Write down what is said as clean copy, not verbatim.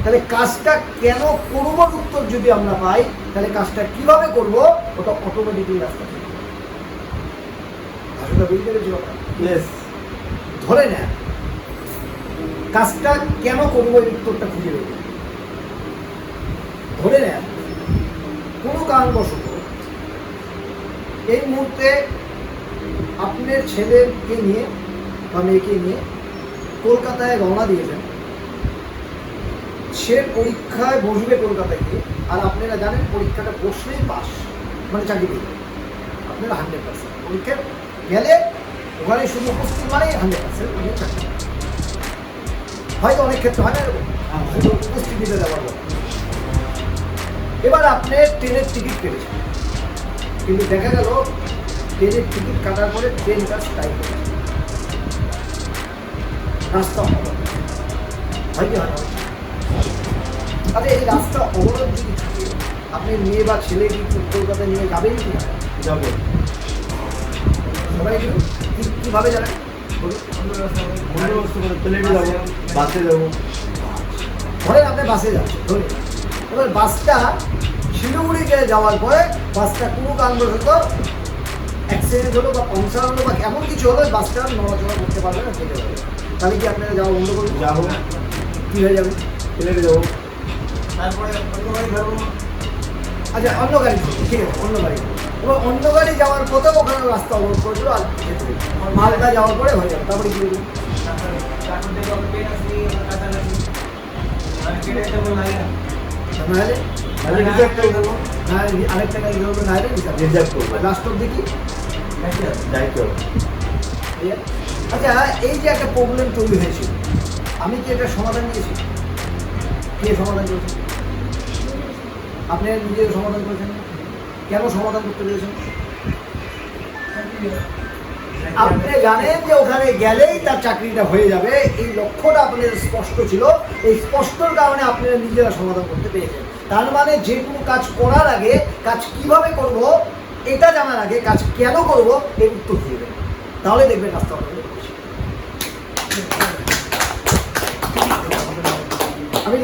তাহলে কাজটা কেন করবো উত্তর যদি আমরা পাই, তাহলে কাজটা কিভাবে করব ওটা অটোমেটিকলি রাস্তা বুঝতে পেরেছি। ধরে নেন কাজটা কেন করবো এই উত্তরটা খুঁজে বের করুন। ধরে নেন কোনো কারণবশত এই মুহূর্তে আপনার ছেলেকে নিয়ে বা মেয়েকে নিয়ে কলকাতায় রওনা দিয়েছেন, সে পরীক্ষায় বসবে কলকাতায় গিয়ে, আর আপনারা জানেন পরীক্ষাটা বসলেই পাস মানে চাকরি পেয়ে যাবে আপনারা 100%। পরীক্ষা গেলে ওখানে শুধু উপস্থিত মানে 100% চাকরি। হয়তো অনেক ক্ষেত্রে হয় না এরকম, শুধু উপস্থিতিতে যাওয়ার কথা। এবার আপনি ট্রেনের টিকিট কেটেছেন, কিন্তু দেখা গেল ট্রেনের টিকিট কাটার পরে ট্রেনটা স্ট্রাইক করেছে, রাস্তা অবরোধ হয় কি হয় না? আচ্ছা এই রাস্তা অবরোধ যদি থাকে, আপনি মেয়ে বা ছেলে কি কলকাতায় নিয়ে যাবেন কি না? যাবো। সবাই কীভাবে যাবেন? প্লেনে যাবো, বাসে যাবো। ধরেন আপনি বাসে যাচ্ছেন, ধরে এবার বাসটা শিলিগুড়িতে যাওয়ার পরে বাসটা কোনো কারণবশত অ্যাক্সিডেন্ট হলো বা পাংচার হলো বা এমন কিছু হলো, বাসটা নড়াচড়া করতে পারবে না, চলে যাবে। তাহলে কি আপনারা যাওয়া বন্ধ করবেন? যাবো। কী হয়ে যাবে? প্লেনে যাবো। তারপরে অন্য গাড়ি ধরবো। আচ্ছা অন্য গাড়ি ধরবো, ঠিক আছে অন্য গাড়ি। এবার অন্য গাড়ি যাওয়ার পথেও ওখানে রাস্তা অবরোধ করেছিল, আর মালদা যাওয়ার পরে হয়ে যাবে। তারপরে কী করবো? নাহলে রিজার্ভ করে দেবো। হ্যাঁ আরেকটা গাড়ি ধরবো, নাহলে রিজার্ভ করবো। লাস্ট অব্দি কি দায়িত্ব। আচ্ছা এই যে একটা প্রবলেম তৈরি হয়েছিল, আমি কি এটা সমাধান নিয়েছি? কে সমাধান করেছেন? আপনি নিজের সমাধান করেছেন। কেন সমাধান করতে পেরেছেন? আপনি জানেন যে ওখানে গেলেই তার চাকরিটা হয়ে যাবে, এই লক্ষ্যটা আপনাদের স্পষ্ট ছিল। এই স্পষ্টর কারণে আপনারা নিজেরা সমাধান করতে পেরেছেন। তার মানে যে কোনো কাজ করার আগে কাজ কিভাবে করব এটা জানার আগে কাজ কেন করব এই উত্তর দিয়ে দেবেন, তাহলে দেখবেন রাস্তা আমি